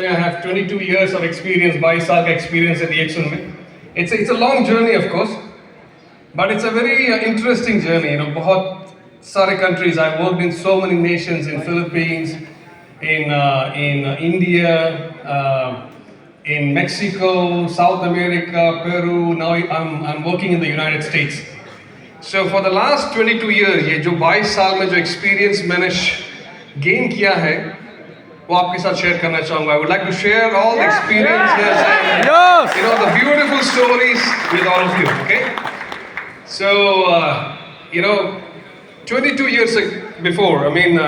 I have 22 years of experience, 22 साल का experience in DXN में. It's a long journey, of course, but it's a very interesting journey. You know, बहुत सारे countries. I worked in so many nations, in Philippines, in India, in Mexico, South America, Peru. Now I'm working in the United States. So for the last 22 years, ये जो 22 साल में जो experience मैंने gain किया है, वो आपके साथ share करना चाहूँगा. I would like to share all the experiences and you know the beautiful stories with all of you. Okay. So you know, 22 years before, I mean,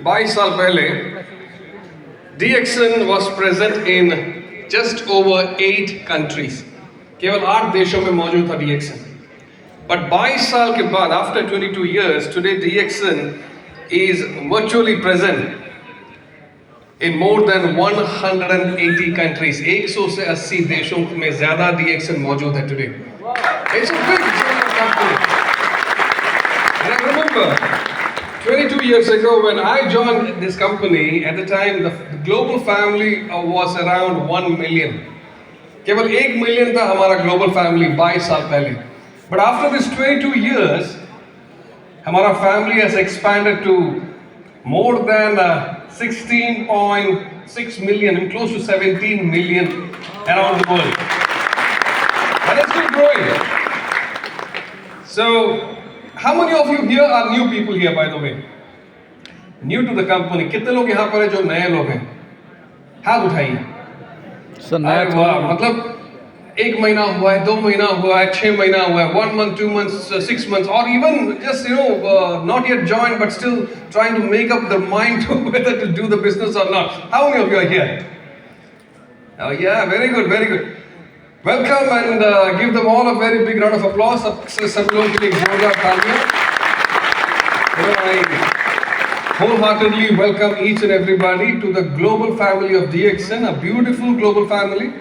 22 साल पहले, DXN was present in just over 8 countries. केवल 8 देशों में मौजूद था DXN. But 22 साल के बाद, after 22 years, today DXN is virtually present in more than 180 countries. 180 देशों में ज़्यादा DXN मौजूद है today. It's a big company. And I remember 22 years ago when I joined this company, at the time the global family was around 1 million. केवल 1 million था हमारा global family 22 साल पहले. But after this 22 years, हमारा family has expanded to more than 16.6 million and close to 17 million around the world. And it's still growing. So, how many of you here are new people here, by the way? New to the company. कितने लोग यहाँ पर हैं जो नए लोग हैं? हाथ उठाइए. अरे वाह, मतलब 1 महीना हुआ है, 2 महीना हुआ है, 6 महीना हुआ है, 1 month, 2 months, 6 months, or even just not yet joined but still trying to make up their mind to whether to do the business or not. How many of you are here? Oh yeah, very good, very good. Welcome and give them all a very big round of applause. सब लोगों के लिए जोरदार तालियां. I wholeheartedly welcome each and everybody to the global family of DXN, a beautiful global family.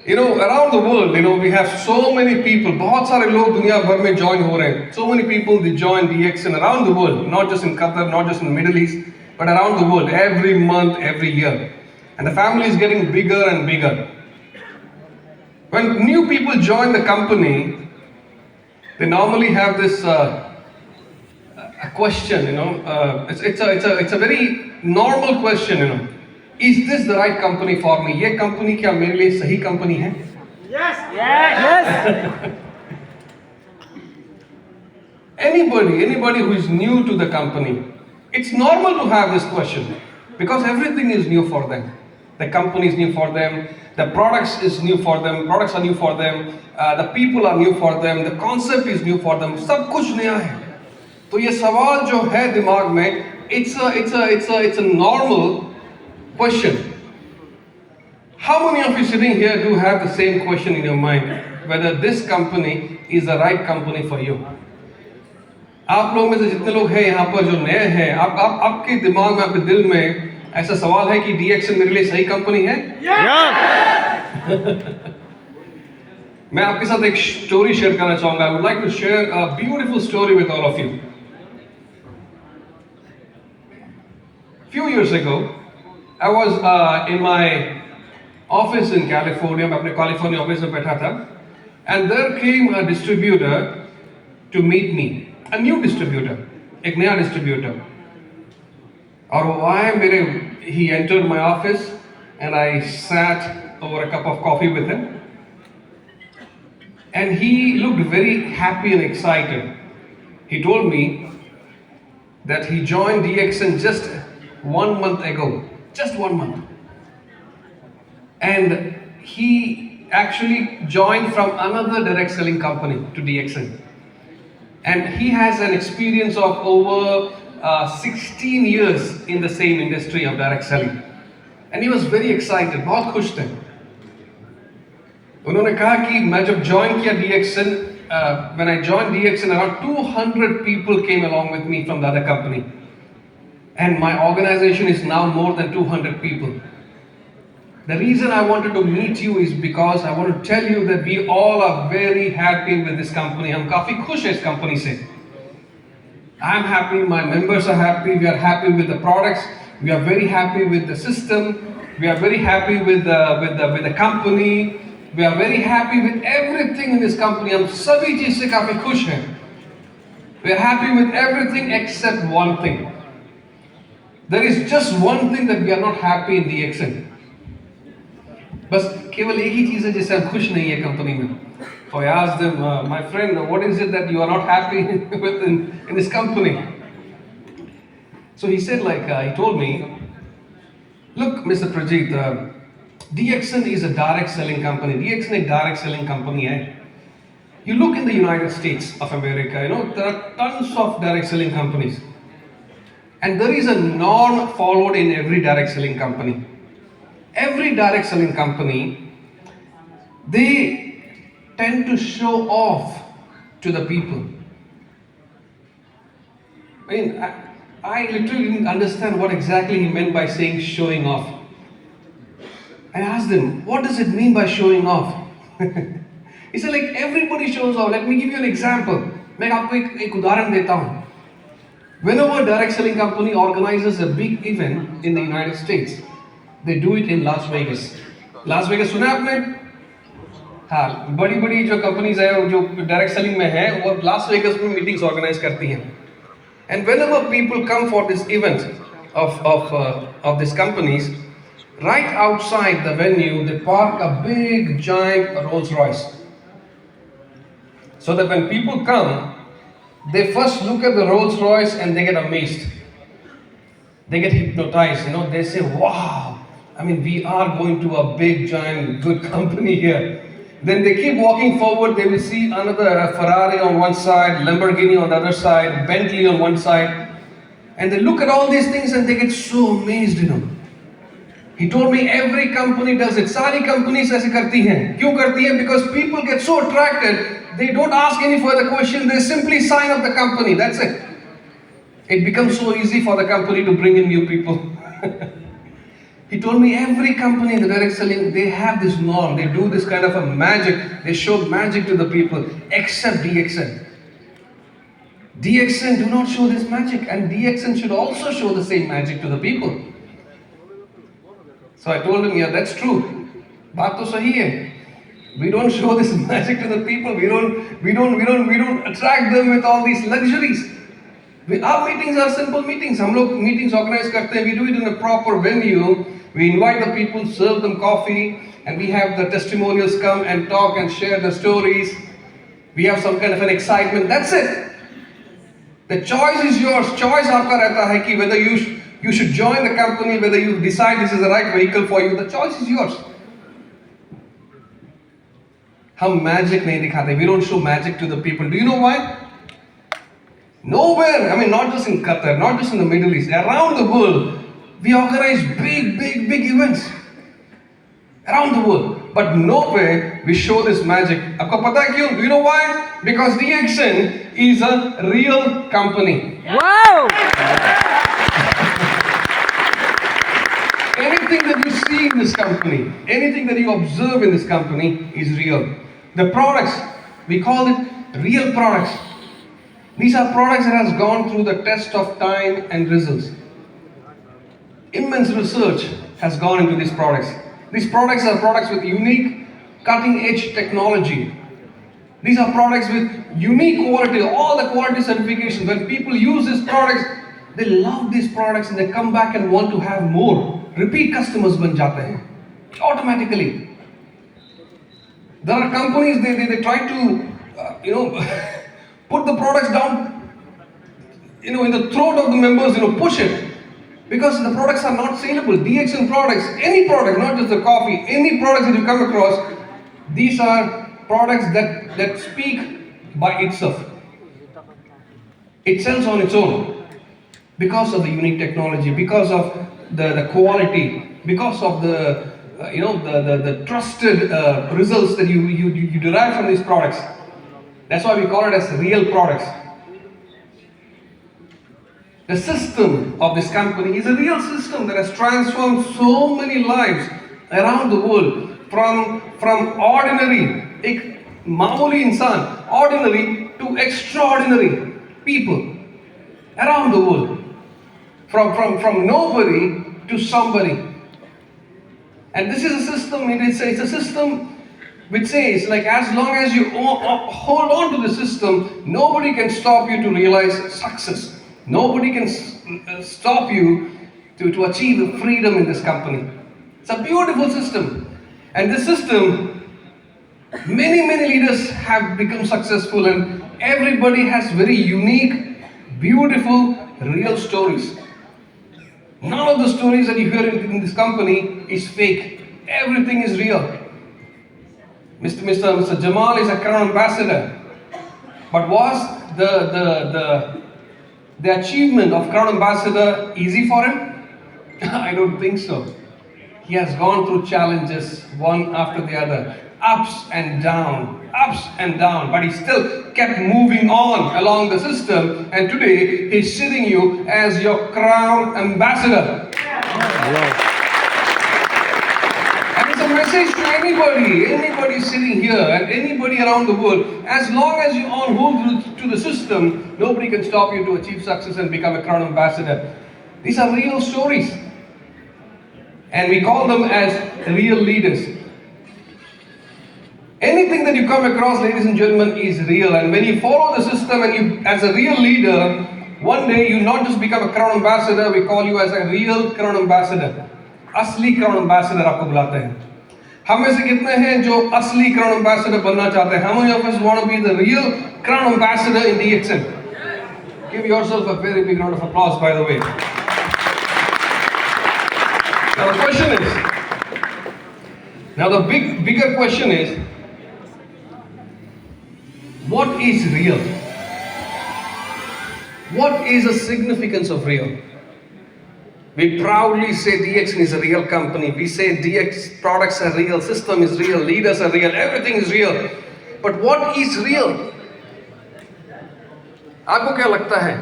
You know, around the world, you know, we have so many people. बहुत सारे लोग दुनिया भर में join हो रहे हैं. So many people they join DXN around the world, not just in Qatar, not just in the Middle East, but around the world, every month, every year. And the family is getting bigger and bigger. When new people join the company, they normally have this a question, you know. It's a very normal question, you know. Is this the right company for me? ये company क्या मेरे लिए सही company है? Yes. Yes. Anybody who is new to the company, it's normal to have this question because everything is new for them. The company is new for them. The products is new for them. Products are new for them. The people are new for them. The concept is new for them. सब कुछ नया है. तो ये सवाल जो है दिमाग में, it's a normal question. How many of you sitting here do have the same question in your mind, whether this company is the right company for you? आप लोग में से जितने लोग हैं यहाँ पर जो नए हैं, आपके दिमाग में, आपके दिल में ऐसा सवाल है कि DXN मेरे लिए सही कंपनी है? मैं आपके साथ एक स्टोरी शेयर करना चाहूँगा. I would like to share a beautiful story with all of you. Few years ago, I was in my office in California. मैं अपने California office में बैठा था, and there came a distributor to meet me, a new distributor, एक नया distributor. और he entered my office, and I sat over a cup of coffee with him, and he looked very happy and excited. He told me that he joined DXN just 1 month ago. Just 1 month. And he actually joined from another direct selling company to DXN. And he has an experience of over 16 years in the same industry of direct selling. And he was very excited, बहुत खुश थे. उन्होंने कहा कि मैं जब join किया DXN, when I joined DXN, around 200 people came along with me from the other company. And my organization is now more than 200 people. The reason I wanted to meet you is because I want to tell you that we all are very happy with this company. हम काफी खुश हैं इस company से. I'm happy, my members are happy, we are happy with the products, We are very happy with the system. We are very happy with the company. We are very happy with everything in this company. हम सभी चीज से काफी खुश हैं. We are happy with everything except one thing. There is just one thing that we are not happy in DXN. बस केवल एक ही चीज है जिससे हम खुश नहीं है कंपनी में. So I asked them, my friend, what is it that you are not happy with in this company? So he said, he told me, look, Mr. Parjeet, DXN is a direct selling company. DXN is a direct selling company. You look in the United States of America, there are tons of direct selling companies. And there is a norm followed in every direct selling company. Every direct selling company, they tend to show off to the people. I literally didn't understand what exactly he meant by saying showing off. I asked him, what does it mean by showing off? He said, everybody shows off. Let me give you an example. मैं आपको एक उदाहरण देता हूँ. Whenever a direct selling company organizes a big event in the United States, they do it in Las Vegas. Las Vegas सुना आपने? हाँ, बड़ी जो कंपनीज है जो डायरेक्ट सेलिंग में है वो लास वेगस में मीटिंग्स ऑर्गेनाइज करती हैं. And whenever people come for this event of these companies, right outside the venue they park a big giant Rolls Royce. So that when people come, they first look at the Rolls Royce and they get amazed. They get hypnotized, they say, wow, we are going to a big giant good company here. Then they keep walking forward, they will see another Ferrari on one side, Lamborghini on the other side, Bentley on one side. And they look at all these things and they get so amazed, He told me every company does it. सारी companies ऐसे करती हैं. क्यों करती हैं? Because people get so attracted, they don't ask any further question, they simply sign up the company, that's it. It becomes so easy for the company to bring in new people. He told me every company in the direct selling, they have this norm, they do this kind of a magic, they show magic to the people, except DXN. DXN do not show this magic, and DXN should also show the same magic to the people. So I told him, yeah, that's true. बात तो सही है. We don't show this magic to the people. We don't attract them with all these luxuries. Our meetings are simple meetings. हम लोग meetings organize करते हैं. We do it in a proper venue. We invite the people, serve them coffee, and we have the testimonials come and talk and share the stories. We have some kind of an excitement. That's it. The choice is yours. Choice आपका रहता है कि whether you should join the company, whether you decide this is the right vehicle for you. The choice is yours. हम magic नहीं दिखाते. We don't show magic to the people. Do you know why? Nowhere, not just in Qatar, not just in the Middle East, around the world, we organize big events. Around the world. But nowhere we show this magic. आपको पता है क्यों? Do you know why? Because DXN is a real company. Wow! Anything that you see in this company, anything that you observe in this company is real. The products, we call it real products. These are products that has gone through the test of time and results. Immense research has gone into these products. These products are products with unique cutting-edge technology. These are products with unique quality, all the quality certifications. When people use these products, they love these products and they come back and want to have more. Repeat customers बन जाते हैं automatically. There are companies they try to put the products down, in the throat of the members, push it. Because the products are not saleable. DXN products, any product, not just the coffee, any products that you come across, these are products that speak by itself. It sells on its own. Because of the unique technology, because of the quality, because of the trusted results that you derive from these products. That's why we call it as real products. The system of this company is a real system that has transformed so many lives around the world, from ordinary, एक मामूली इंसान, ordinary to extraordinary people around the world. from nobody to somebody. And this is a system, it's a system which says, like, as long as you hold on to the system, nobody can stop you to realize success. Nobody can stop you to achieve freedom in this company. It's a beautiful system. And this system, many leaders have become successful, and everybody has very unique, beautiful, real stories. None of the stories that you hear in this company is fake. Everything is real. Mr. Jamal is a Crown Ambassador. But was the achievement of Crown Ambassador easy for him? I don't think so. He has gone through challenges one after the other, ups and down, but he still kept moving on along the system, and today he's sitting you as your Crown Ambassador. And it's a message to anybody sitting here and anybody around the world. As long as you all hold to the system, nobody can stop you to achieve success and become a Crown Ambassador. These are real stories. And we call them as real leaders. Anything that you come across, ladies and gentlemen, is real. And when you follow the system and you, as a real leader, one day you not just become a Crown Ambassador, we call you as a real Crown Ambassador. असली Crown Ambassador आपको बुलाते हैं. हम में से कितने हैं जो असली Crown Ambassador बनना चाहते हैं? How many of us want to be the real Crown Ambassador in DXN? Give yourself a very big round of applause, by the way. Now the question is, bigger question is, what is real? What is the significance of real? We proudly say DXN is a real company. We say DX products are real, system is real, leaders are real, everything is real. But what is real? आपको क्या लगता है?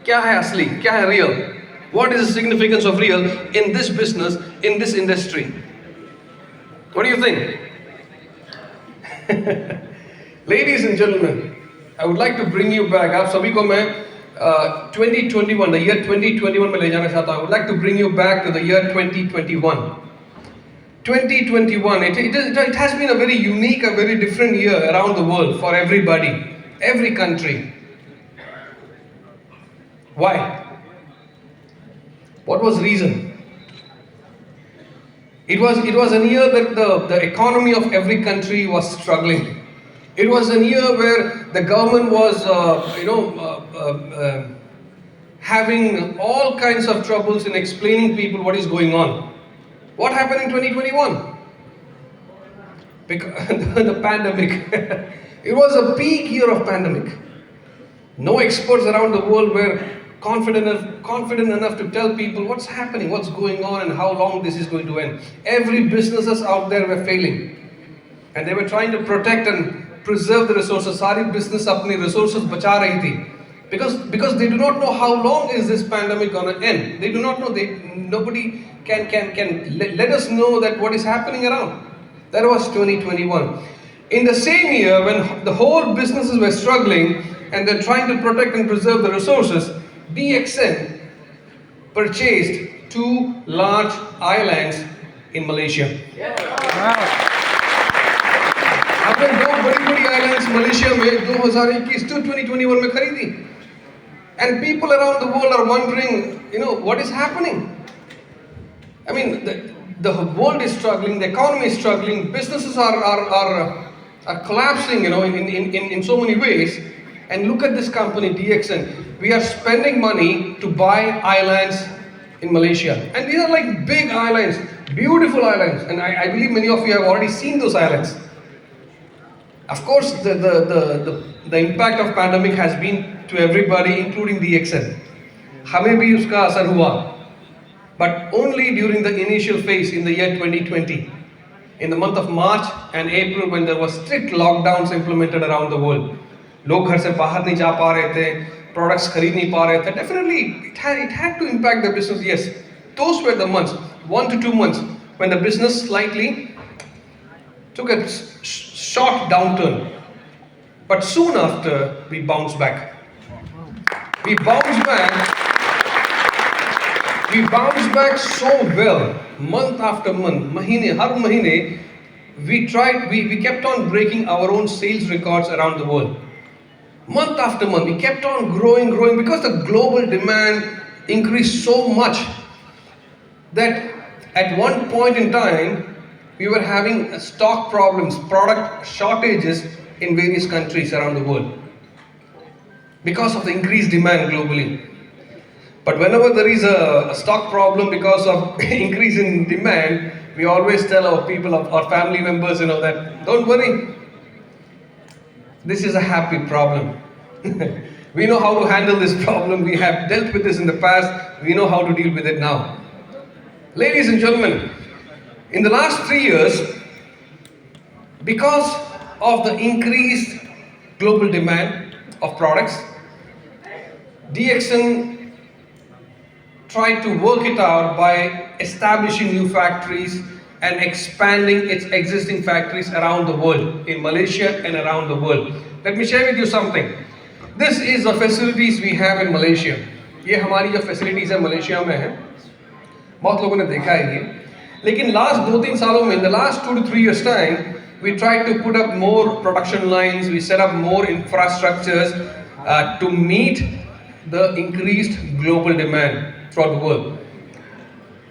क्या है असली? क्या है real? What is the significance of real in this business, in this industry? What do you think? Ladies and gentlemen, I would like to bring you back. आप सभी को मैं 2021, the year 2021 में ले जाना चाहता हूँ. I would like to bring you back to the year 2021. 2021, it has been a very unique, a very different year around the world for everybody, every country. Why? What was the reason? It was a year that the economy of every country was struggling. It was a year where the government was, having all kinds of troubles in explaining people what is going on. What happened in 2021? Because the pandemic. It was a peak year of pandemic. No experts around the world were confident enough to tell people what's happening, what's going on, and how long this is going to end. Every businesses out there were failing, and they were trying to protect and preserve the resources. Sari business apni resources bacha rahi thi, because they do not know how long is this pandemic going to end. They do not know. Nobody can let us know that what is happening around. That was 2021. In the same year, when the whole businesses were struggling and they're trying to protect and preserve the resources, DXN purchased 2 large islands in Malaysia. आपने 2 बड़ी islands Malaysia में 2021 to 2021 में खरीदी. And people around the world are wondering, what is happening? I mean, the world is struggling, the economy is struggling, businesses are collapsing, in so many ways. And look at this company, DXN. We are spending money to buy islands in Malaysia. And these are like big islands, beautiful islands. And I believe many of you have already seen those islands. Of course, the impact of pandemic has been to everybody, including DXN. हमें भी उसका असर हुआ. But only during the initial phase in the year 2020. In the month of March and April, when there was strict lockdowns implemented around the world. लोग घर से बाहर नहीं जा पा रहे थे, products खरीद नहीं पा रहे थे. Definitely, it had to impact the business. Yes, those were the months, 1 to 2 months, when the business slightly took a short downturn. But soon after, we bounced back. We bounced back We bounced back so well, month after month, mahine, har mahine, we kept on breaking our own sales records around the world. Month after month, we kept on growing because the global demand increased so much that at one point in time, we were having stock problems, product shortages in various countries around the world because of the increased demand globally. But whenever there is a stock problem because of increase in demand, we always tell our people, our family members, that don't worry, this is a happy problem. We know how to handle this problem. We have dealt with this in the past. We know how to deal with it now. Ladies and gentlemen, in the last 3 years, because of the increased global demand of products, DXN tried to work it out by establishing new factories and expanding its existing factories around the world, in Malaysia and around the world. Let me share with you something. This is the facilities we have in Malaysia. ये हमारी जो facilities है Malaysia में है, बहुत लोगों ने देखा है ये. लेकिन last 2-3 सालों में, in the last 2 to 3 years time, we tried to put up more production lines, we set up more infrastructures to meet the increased global demand throughout the world.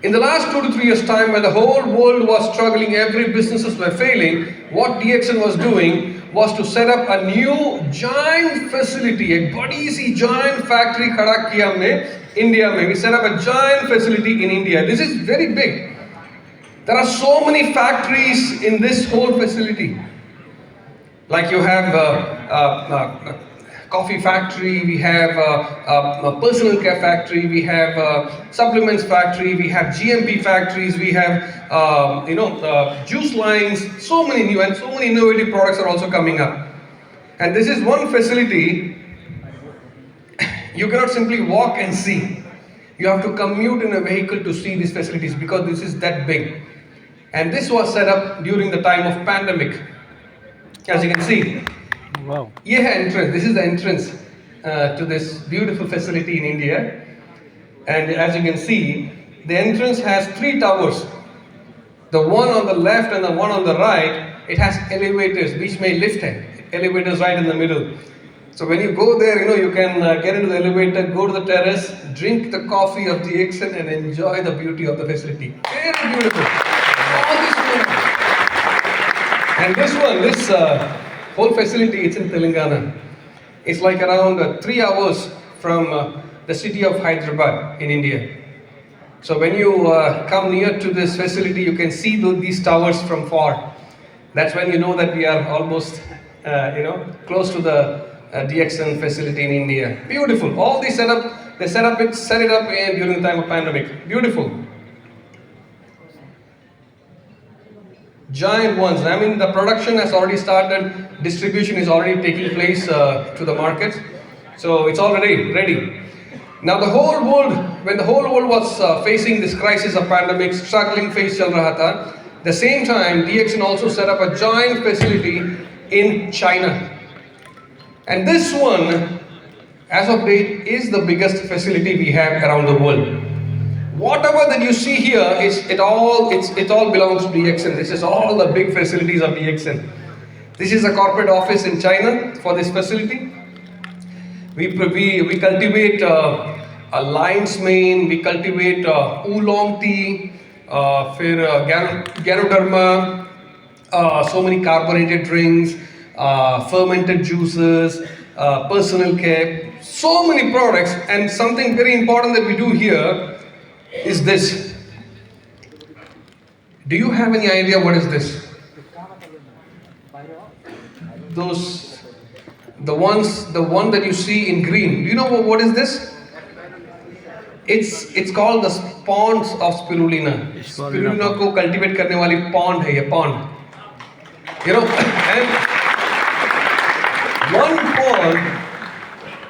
In the last 2 to 3 years time, when the whole world was struggling, every businesses were failing, what DXN was doing was to set up a new giant facility, a badi si giant factory खड़ा किया हमने India में. We set up a giant facility in India. This is very big. There are so many factories in this whole facility. Like you have coffee factory, we have a personal care factory, we have supplements factory, we have GMP factories, we have juice lines. So many new and so many innovative products are also coming up. And this is one facility you cannot simply walk and see. You have to commute in a vehicle to see these facilities because this is that big. And this was set up during the time of pandemic. As you can see. Wow. ये है entrance. This is the entrance to this beautiful facility in India. And as you can see, the entrance has 3 towers. The one on the left and the one on the right, it has elevators, which may lift hai. Elevators right in the middle. So when you go there, you can get into the elevator, go to the terrace, drink the coffee of DXN and enjoy the beauty of the facility. Very beautiful. All this beautiful. And this whole facility, it's in Telangana. It's like around 3 hours from the city of Hyderabad in India. So when you come near to this facility, you can see these towers from far. That's when you know that we are almost, close to the DXN facility in India. Beautiful. All these set it up during the time of pandemic. Beautiful. Giant ones. I mean, the production has already started. Distribution is already taking place to the markets. So it's already ready. Now the whole world, when the whole world was facing this crisis of pandemic, struggling phase chal raha tha, the same time DXN also set up a giant facility in China. And this one, as of date, is the biggest facility we have around the world. Whatever that you see here, it all belongs to DXN. This is all the big facilities of DXN. This is a corporate office in China for this facility. We cultivate a lion's mane, we cultivate oolong tea, Ganoderma, so many carbonated drinks, fermented juices, personal care, so many products. And something very important that we do here is this. Do you have any idea what is this? The one that you see in green. Do you know what is this? It's called the ponds of spirulina. Spirulina को cultivate करने वाली pond है ये pond. And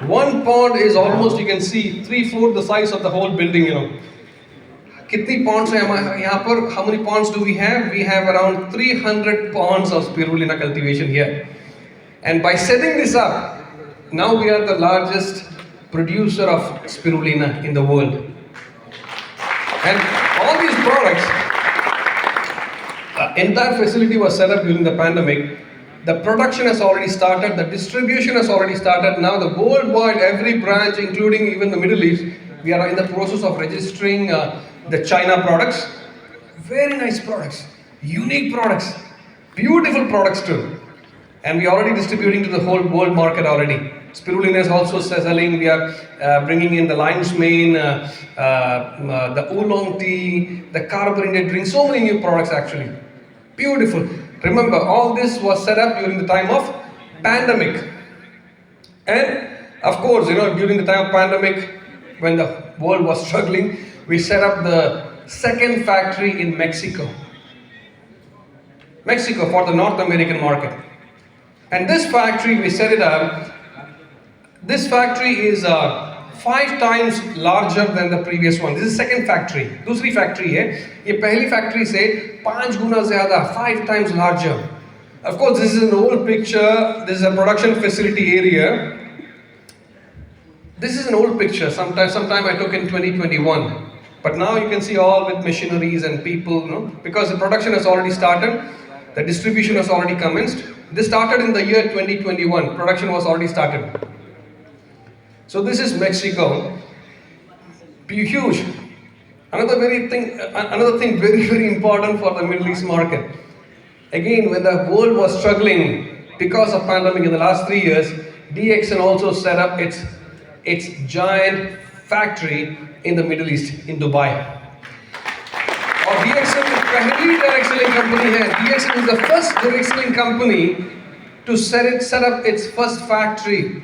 one pond is almost, you can see, 3/4 the size of the whole building. कितनी ponds हैं यहाँ पर? How many ponds do we have? We have around 300 ponds of spirulina cultivation here. And by setting this up, now we are the largest producer of spirulina in the world. And all these products, entire facility was set up during the pandemic. The production has already started, the distribution has already started. Now the worldwide, every branch, including even the Middle East, we are in the process of registering the China products. Very nice products, unique products, beautiful products too. And we are already distributing to the whole world market already. Spirulina is also selling. We are bringing in the lion's mane, the oolong tea, the carbonated drink, so many new products actually. Beautiful. Remember, all this was set up during the time of pandemic. And of course, during the time of pandemic, when the world was struggling, we set up the second factory in Mexico. Mexico for the North American market. And this factory, we set it up. This factory is 5 times larger than the previous one. This is second factory. दूसरी factory है. ये पहली factory से 5 गुना ज़्यादा, 5 times larger. Of course, this is an old picture. This is a production facility area. This is an old picture. Sometime I took in 2021. But now you can see all with machineries and people, because the production has already started. The distribution has already commenced. This started in the year 2021. Production was already started. So this is Mexico. Huge. Another thing very, very important for the Middle East market. Again, when the world was struggling because of pandemic in the last 3 years, DXN also set up its giant factory in the Middle East, in Dubai. और DXN पहली direct selling company है. DXN is the first direct selling company to set up its first factory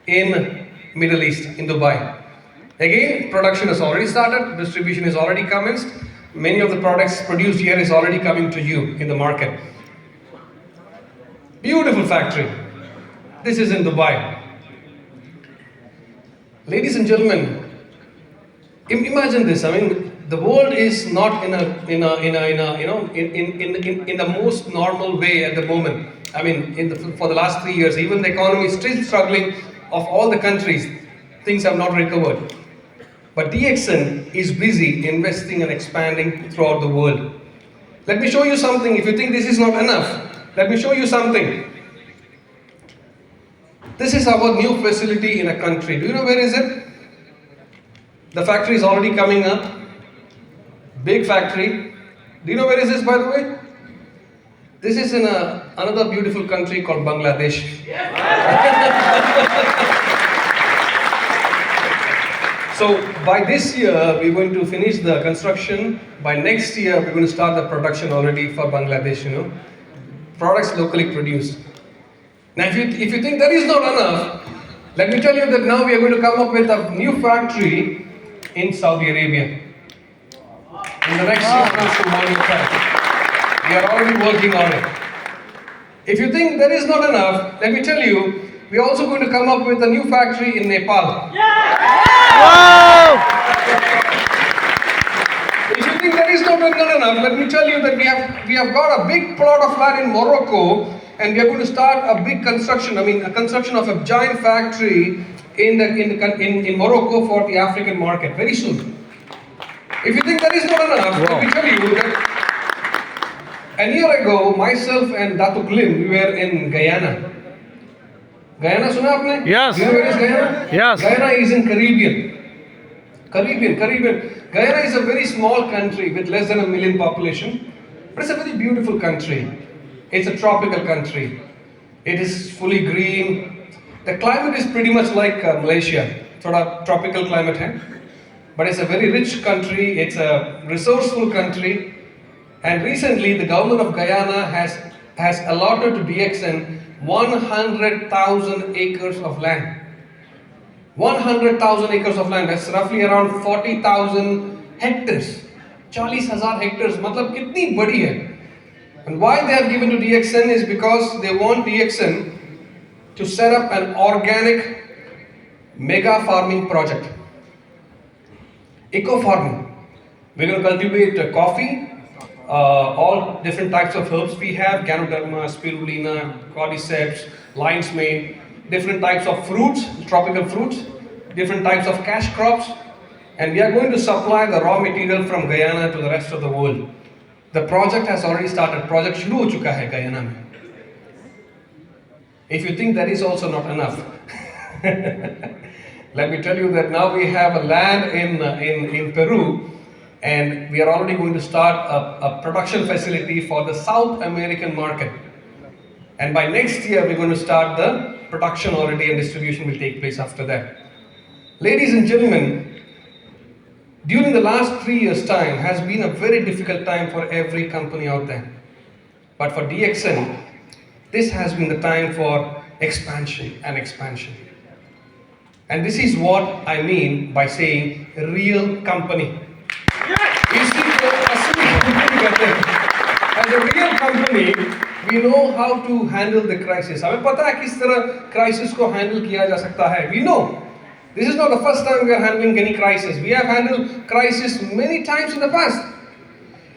in Middle East, in Dubai. Again, production has already started, distribution is already commenced. Many of the products produced here is already coming to you in the market. Beautiful factory. This is in Dubai. Ladies and gentlemen, imagine this. I mean, the world is not in the most normal way at the moment. I mean, for the last 3 years, even the economy is still struggling. Of all the countries, things have not recovered. But DXN is busy investing and expanding throughout the world. Let me show you something. If you think this is not enough, let me show you something. This is our new facility in a country. Do you know where is it? The factory is already coming up. Big factory. Do you know where is this, by the way? This is in another beautiful country called Bangladesh. So by this year, we're going to finish the construction. By next year, we're going to start the production already for Bangladesh, Products locally produced. Now, if you think that is not enough, let me tell you that now we are going to come up with a new factory in Saudi Arabia. In the next 6 months to 1 year time. We are already working on it. If you think that is not enough, let me tell you, we are also going to come up with a new factory in Nepal. Wow! If you think that is not enough, let me tell you that we have got a big plot of land in Morocco, and we are going to start a big construction. A construction of a giant factory in Morocco for the African market very soon. If you think that is not enough, let me tell you that a year ago, myself and Datuk Lim, we were in Guyana. Guyana, suna aapne? Yes. Do you know where is Guyana? Yes. Guyana is in Caribbean. Guyana is a very small country with less than 1 million population, but it's a very beautiful country. It's a tropical country. It is fully green. The climate is pretty much like Malaysia. Thoda tropical climate hai. But it's a very rich country. It's a resourceful country. And recently, the government of Guyana has allotted to DXN 100,000 acres of land. 100,000 acres of land. That's roughly around 40,000 hectares. 40,000 hectares. Matlab kitni badi hai. And why they have given to DXN is because they want DXN to set up an organic mega farming project. Eco farming. We're going to cultivate coffee. All different types of herbs we have, Ganoderma, Spirulina, Cordyceps, lion's mane, different types of fruits, tropical fruits, different types of cash crops, and we are going to supply the raw material from Guyana to the rest of the world. The project has already started. Project शुरू हो चुका है Guyana में. If you think that is also not enough, let me tell you that now we have a land in Peru, and we are already going to start a production facility for the South American market. And by next year, we're going to start the production already, and distribution will take place after that. Ladies and gentlemen, during the last 3 years' time has been a very difficult time for every company out there. But for DXN, this has been the time for expansion and expansion. And this is what I mean by saying real company. You see, as a real company, we know how to handle the crisis. हमें पता है किस तरह crisis को handle किया जा सकता है. We know. This is not the first time we are handling any crisis. We have handled crisis many times in the past.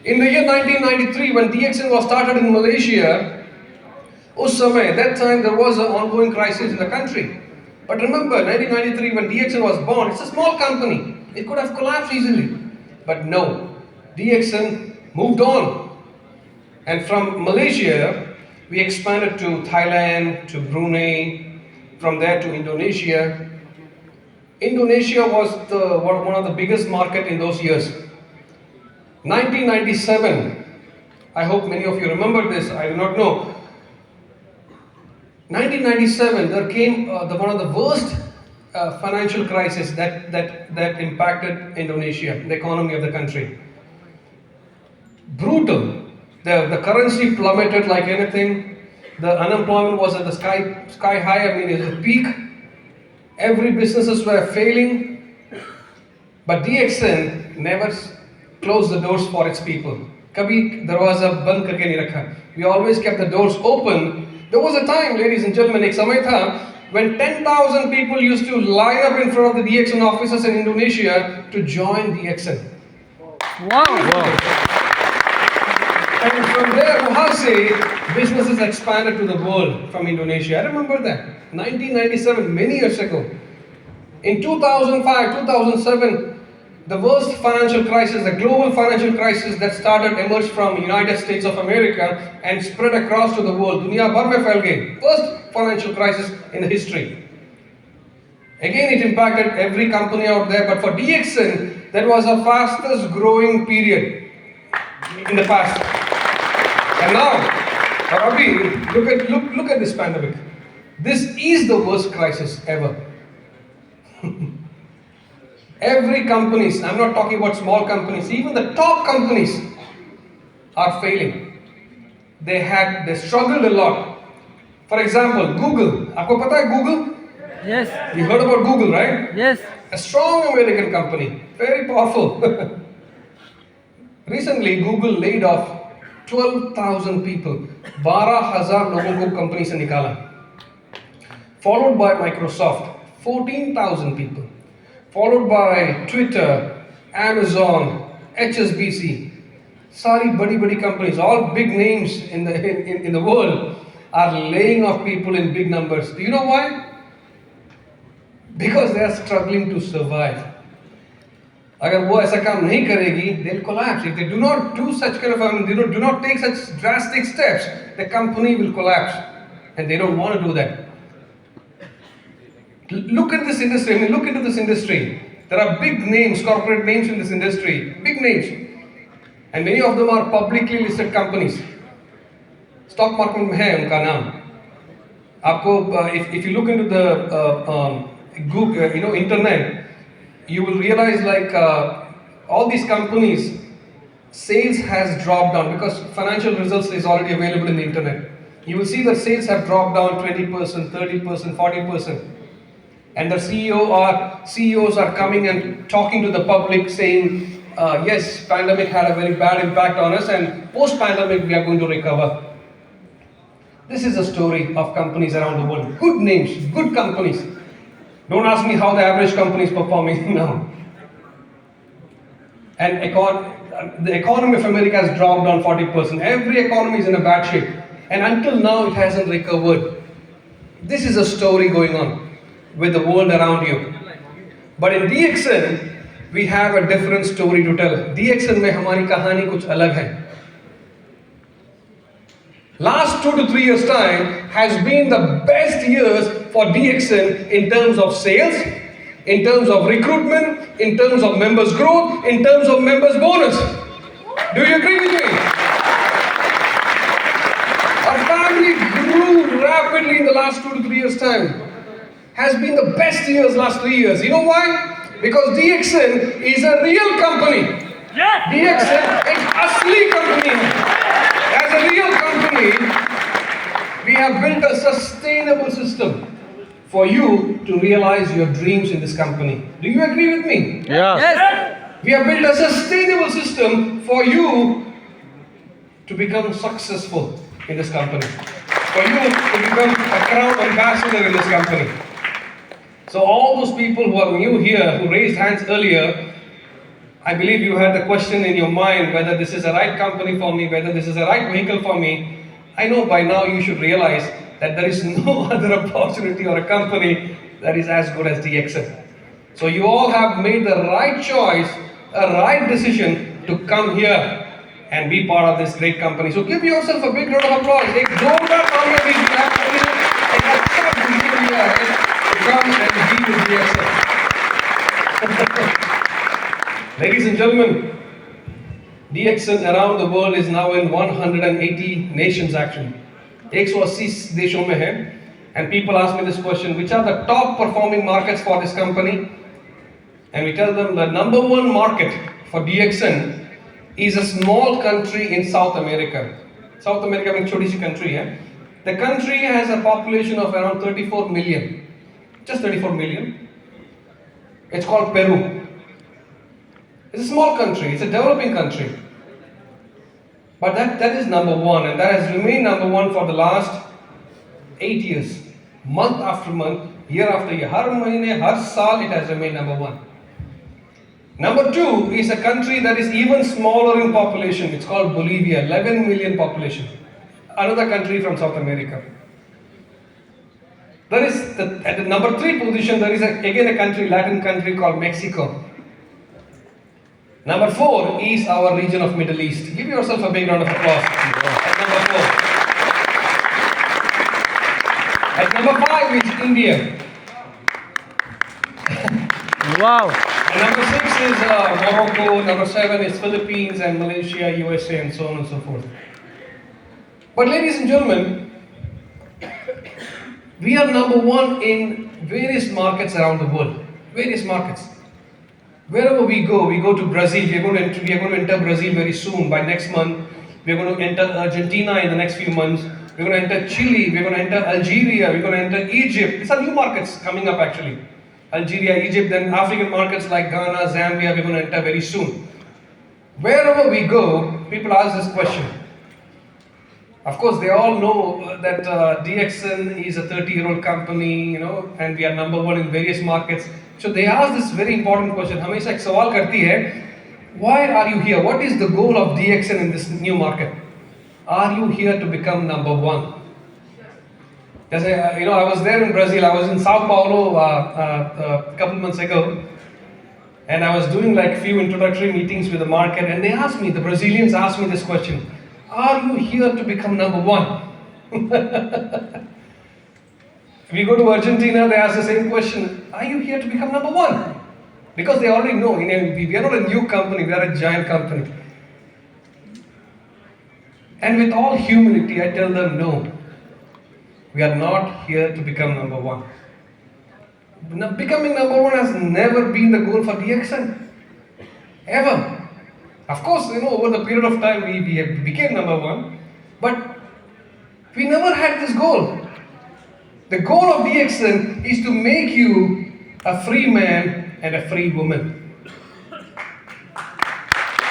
In the year 1993, when DXN was started in Malaysia, उस समय, that time there was an ongoing crisis in the country. But remember, 1993, when DXN was born, it's a small company. It could have collapsed easily. But no, DXN moved on. And from Malaysia, we expanded to Thailand, to Brunei, from there to Indonesia. Indonesia was one of the biggest market in those years. 1997, I hope many of you remember this, I do not know. 1997, there came one of the worst financial crisis that impacted Indonesia, the economy of the country. Brutal. The currency plummeted like anything. The unemployment was at the sky high. I mean, it was a peak. Every businesses were failing. But DXN never closed the doors for its people. Kabhi darwaza band karke nahi rakha. We always kept the doors open. There was a time, ladies and gentlemen, ek samay tha, when 10,000 people used to line up in front of the DXN offices in Indonesia to join DXN. Wow. And from there, DOHA businesses expanded to the world from Indonesia. I remember that. 1997, many years ago. In 2005, 2007, the worst financial crisis, the global financial crisis that emerged from United States of America and spread across to the world. Dunia bhar mein phail gayi. Worst financial crisis in the history. Again, it impacted every company out there, but for DXN, that was the fastest growing period in the past. And now, Rabi, look at this pandemic. This is the worst crisis ever. Every companies, I'm not talking about small companies, even the top companies are failing. They struggled a lot. For example, Google. आपको पता है Google? Yes. You heard about Google, right? Yes. A strong American company, very powerful. Recently, Google laid off 12,000 people. 12,000 लोगों को company से निकाला. Followed by Microsoft, 14,000 people. Followed by Twitter, Amazon, HSBC. Sorry, badi companies, all big names in the world are laying off people in big numbers. Do you know why? Because they are struggling to survive. अगर वो ऐसा काम नहीं करेगी, they'll collapse. If they do not do such kind of, do not take such drastic steps, the company will collapse, and they don't want to do that. Look at this industry. I mean, look into this industry. There are big names, corporate names in this industry, big names, and many of them are publicly listed companies. Stock market में है उनका नाम. आपको if you look into the Google, internet, you will realize all these companies, sales has dropped down because financial results is already available in the internet. You will see that sales have dropped down 20%, 30%, 40%. And the CEOs are coming and talking to the public saying, yes, pandemic had a very bad impact on us, and post-pandemic we are going to recover. This is a story of companies around the world. Good names, good companies. Don't ask me how the average company is performing now. And the economy of America has dropped down 40%. Every economy is in a bad shape. And until now it hasn't recovered. This is a story going on with the world around you. But in DXN, we have a different story to tell. DXN में हमारी कहानी कुछ अलग है. Last 2 to 3 years time has been the best years for DXN in terms of sales, in terms of recruitment, in terms of members growth, in terms of members bonus. Do you agree with me? Our family grew rapidly in the last 2 to 3 years time. Has been the best years last 3 years. You know why? Because DXN is a real company. DXN is asli company. As a real company, we have built a sustainable system for you to realize your dreams in this company. Do you agree with me? Yes. We have built a sustainable system for you to become successful in this company. For you to become a crown ambassador in this company. So all those people who are new here, who raised hands earlier, I believe you had the question in your mind whether this is the right company for me, whether this is the right vehicle for me. I know by now you should realize that there is no other opportunity or a company that is as good as DXN. So you all have made the right choice, a right decision to come here and be part of this great company. So give yourself a big round of applause. एक जोरदार तालियां दीजिए आपके लिए। एक अच्छा decision लिया है to come and be with DXN. Ladies and gentlemen, DXN around the world is now in 180 nations actually. 180 देशों में है. And people ask me this question, which are the top performing markets for this company? And we tell them the number one market for DXN is a small country in South America. South America is a छोटी सी country है. The country has a population of around 34 million. Just 34 million. It's called Peru. It's a small country, it's a developing country. But that is number one, and that has remained number one for the last 8 years. Month after month, year after year, har mahine, har saal, it has remained number one. Number two is a country that is even smaller in population. It's called Bolivia, 11 million population. Another country from South America. There is, at the number three position, there is again a country, Latin country called Mexico. Number four is our region of Middle East. Give yourself a big round of applause. At number four. At number five is India. Wow. And number six is Morocco. Number seven is Philippines and Malaysia, USA, and so on and so forth. But ladies and gentlemen, we are number one in various markets around the world. Various markets. Wherever we go to Brazil. We are going to enter Brazil very soon. By next month, we are going to enter Argentina in the next few months. We're going to enter Chile. We're going to enter Algeria. We're going to enter Egypt. These are new markets coming up actually. Algeria, Egypt, then African markets like Ghana, Zambia. We're going to enter very soon. Wherever we go, people ask this question. Of course, they all know that DXN is a 30-year-old company, and we are number one in various markets. So they ask this very important question. हमेशा एक सवाल करती है, why are you here? What is the goal of DXN in this new market? Are you here to become number one? I was there in Brazil. I was in Sao Paulo a couple months ago, and I was doing like few introductory meetings with the market, and the Brazilians asked me this question. Are you here to become number one? We go to Argentina, they ask the same question. Are you here to become number one? Because they already know, we are not a new company, we are a giant company. And with all humility, I tell them, no. We are not here to become number one. Becoming number one has never been the goal for DXN. Ever. Of course, over the period of time we became number one, but we never had this goal. The goal of DXN is to make you a free man and a free woman.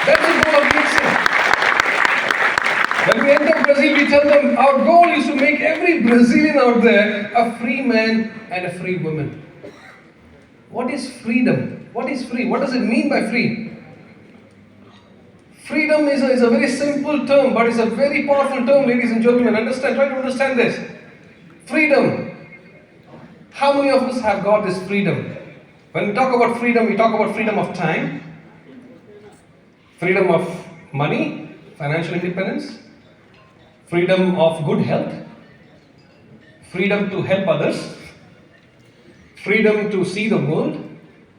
That's the goal of DXN. When we enter Brazil, we tell them our goal is to make every Brazilian out there a free man and a free woman. What is freedom? What is free? What does it mean by free? Freedom is a very simple term, but it's a very powerful term, ladies and gentlemen. Try to understand this. Freedom. How many of us have got this freedom? When we talk about freedom, we talk about freedom of time, freedom of money, financial independence, freedom of good health, freedom to help others, freedom to see the world,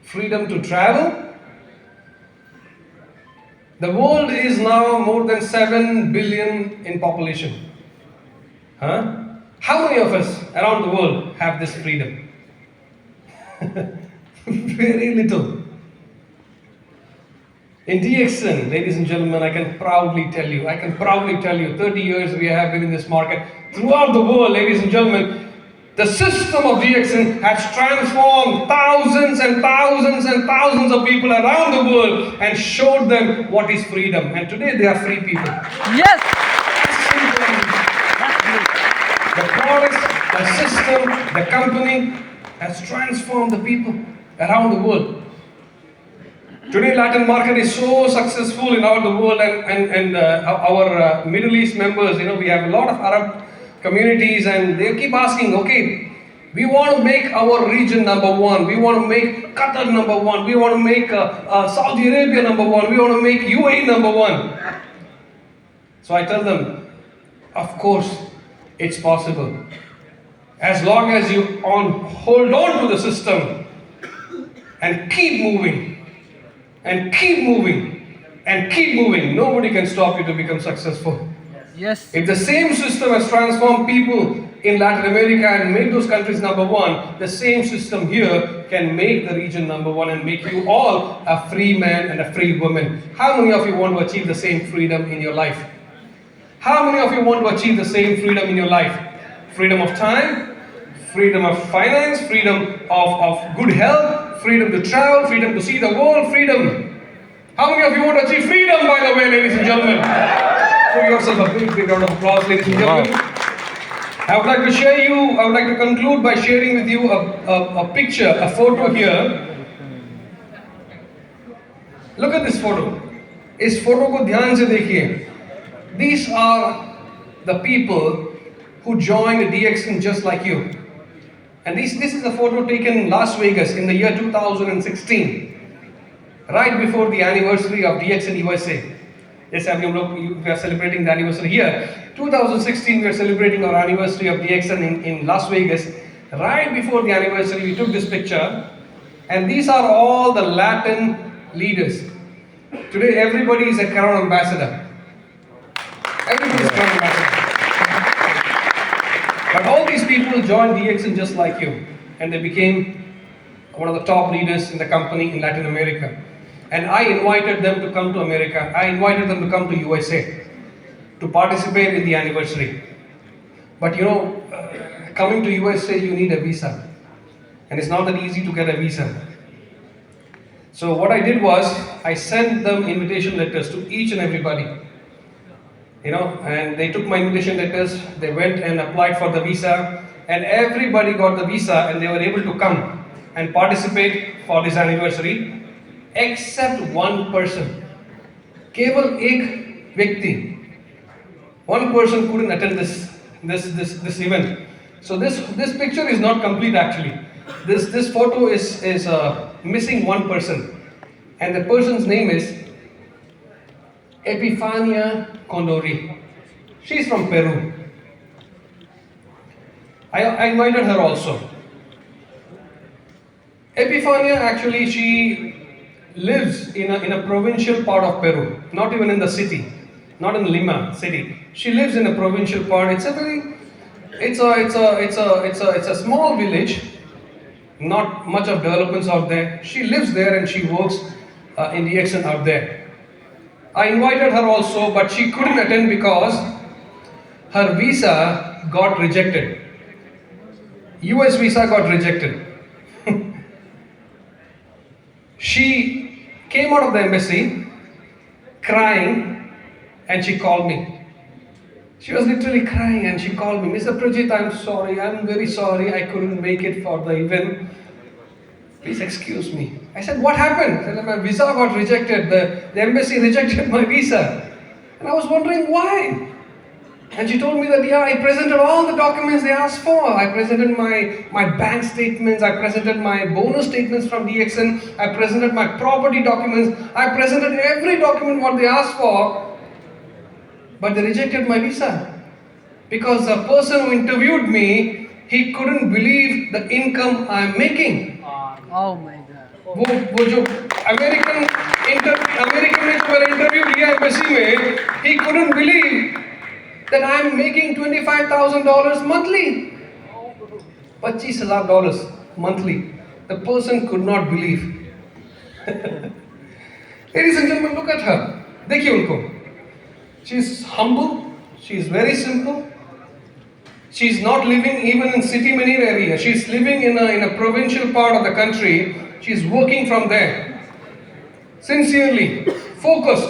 freedom to travel. The world is now more than 7 billion in population. Huh? How many of us around the world have this freedom? Very little. In DXN, ladies and gentlemen, I can proudly tell you, 30 years we have been in this market. Throughout the world, ladies and gentlemen, the system of DXN has transformed thousands and thousands and thousands of people around the world and showed them what is freedom. And today they are free people. Yes. The product, the system, the company has transformed the people around the world. Today, Latin market is so successful in all the world, and our Middle East members, we have a lot of Arab communities, and they keep asking, okay, we want to make our region number one. We want to make Qatar number one. We want to make Saudi Arabia number one. We want to make UAE number one. So I tell them, of course, it's possible. As long as you hold on to the system and keep moving. And keep moving, and keep moving. Nobody can stop you to become successful. Yes. If the same system has transformed people in Latin America and made those countries number one, the same system here can make the region number one and make you all a free man and a free woman. How many of you want to achieve the same freedom in your life? How many of you want to achieve the same freedom in your life? Freedom of time, freedom of finance, freedom of good health, freedom to travel, freedom to see the world, freedom. How many of you want to achieve freedom, by the way, ladies and gentlemen? Give yourself a big round of applause, ladies and gentlemen. I would like to conclude by sharing with you a picture, a photo here. Look at this photo. इस photo को ध्यान से देखिए. These are the people who joined DXN just like you. And this is a photo taken in Las Vegas in the year 2016, right before the anniversary of DXN USA. Yes, we are celebrating the anniversary here. 2016, we are celebrating our anniversary of DXN in Las Vegas. Right before the anniversary, we took this picture. And these are all the Latin leaders. Today, everybody is a Crown Ambassador. Everybody is a Crown Ambassador. But all these people joined DXN just like you, and they became one of the top leaders in the company in Latin America. And I invited them to come to America. I invited them to come to USA to participate in the anniversary. But coming to USA, you need a visa. And it's not that easy to get a visa. So what I did was, I sent them invitation letters to each and everybody. And they took my invitation letters, they went and applied for the visa, and everybody got the visa and they were able to come and participate for this anniversary, except one person. Keval ek vyakti. One person couldn't attend this event. So this picture is not complete actually. This photo is missing one person, and the person's name is Epifania Condori. She's from Peru. I invited her also. Epifania actually, she lives in a provincial part of Peru, not even in the city, not in Lima city. She lives in a provincial part. It's a small village, not much of developments out there. She lives there and she works in the DXN out there. I invited her also, but she couldn't attend because her visa got rejected. US visa got rejected. She came out of the embassy crying and she called me. She was literally crying and she called me, Mr. Parjeet, I'm very sorry, I couldn't make it for the event. Please excuse me. I said, what happened? I said, my visa got rejected. The embassy rejected my visa. And I was wondering why. And she told me that, yeah, I presented all the documents they asked for. I presented my bank statements, I presented my bonus statements from DXN, I presented my property documents, I presented every document what they asked for, but they rejected my visa. Because the person who interviewed me, he couldn't believe the income I'm making. Oh my God. वो जो American में जो मैंने interview लिया embassy में, he couldn't believe that I'm making $25,000 monthly. $25,000 monthly. The person could not believe. Ladies and gentlemen, look at her. देखिए उनको. She's humble. She's very simple. She's not living even in city Manir area. She's living in a provincial part of the country. She's working from there. Sincerely, focused.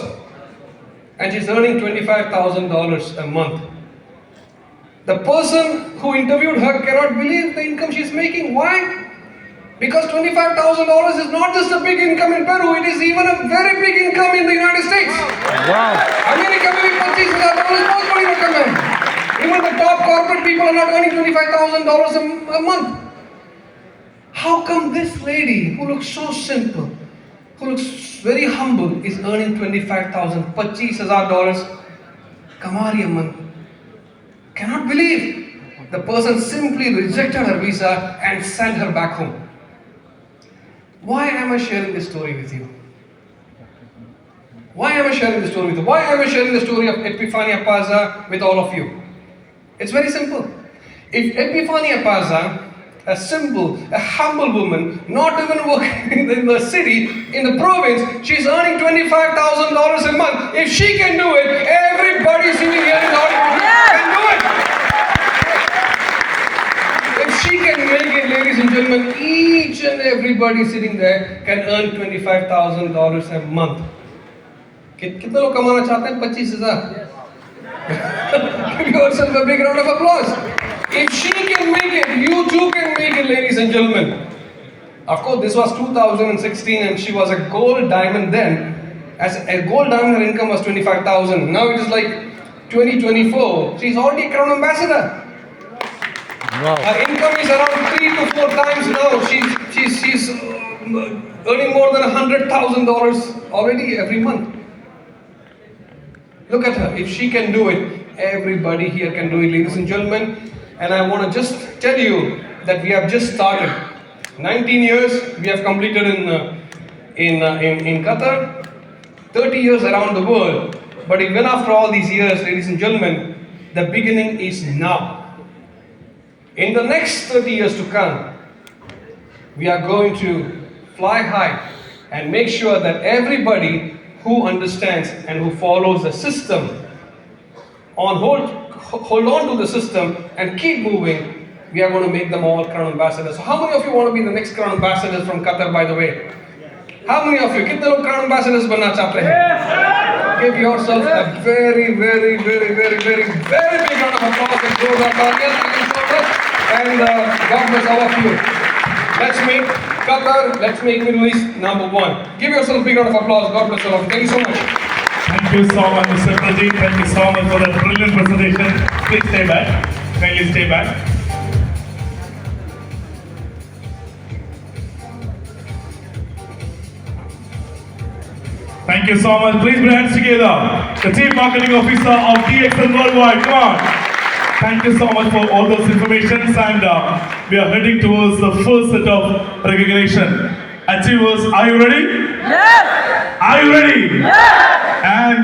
And she's earning $25,000 a month. The person who interviewed her cannot believe the income she's making. Why? Because $25,000 is not just a big income in Peru, it is even a very big income in the United States. Wow. America में भी $25,000 बहुत बड़ी रकम है. Even the top corporate people are not earning $25,000 a month. How come this lady, who looks so simple, who looks very humble, is earning $25,000 kamari a month? Cannot believe. The person simply rejected her visa and sent her back home. Why am I sharing this story with you? Why am I sharing this story with you? Why am I sharing the story of Epifania Paza with all of you? It's very simple. If Epifania Paza, a simple, a humble woman, not even working in the city, in the province, she's earning $25,000 a month. If she can do it, everybody sitting here in the audience can do it. If she can make it, ladies and gentlemen, each and everybody sitting there can earn $25,000 a month. कितने लोग कमाना चाहते हैं? 25,000. Give yourself a big round of applause. If she can make it, you too can make it, ladies and gentlemen. Of course, this was 2016 and she was a gold diamond then. As a gold diamond, her income was 25,000. Now it is like 2024. She's already a crown ambassador. Wow. Her income is around 3 to 4 times now. She's earning more than $100,000 already every month. Look at her. If she can do it, everybody here can do it, ladies and gentlemen. And I want to just tell you that we have just started. 19 years we have completed in Qatar, 30 years around the world. But even after all these years, ladies and gentlemen, the beginning is now. In the next 30 years to come, we are going to fly high and make sure that everybody who understands and who follows the system hold on to the system and keep moving. We are going to make them all crown ambassadors. So how many of you want to be the next crown ambassadors from Qatar, by the way? How many of you? कितने लोग crown ambassadors बनना चाहते हैं? Give yourself a very, very, very, very, very, very big round of applause and those are and God bless all of you. Let's make Qatar, let's make Middle East number one. Give yourself a big round of applause. God bless all of you. Thank you so much. Thank you so much, Mr. Parjeet. Thank you so much for that brilliant presentation. Please stay back. Kindly stay back. Thank you so much. Please put your hands together. The Chief Marketing Officer of DXN Worldwide. Come on. Thank you so much for all those informations, and we are heading towards the first set of recognition. Achievers, are you ready? Yes! Are you ready? Yes! And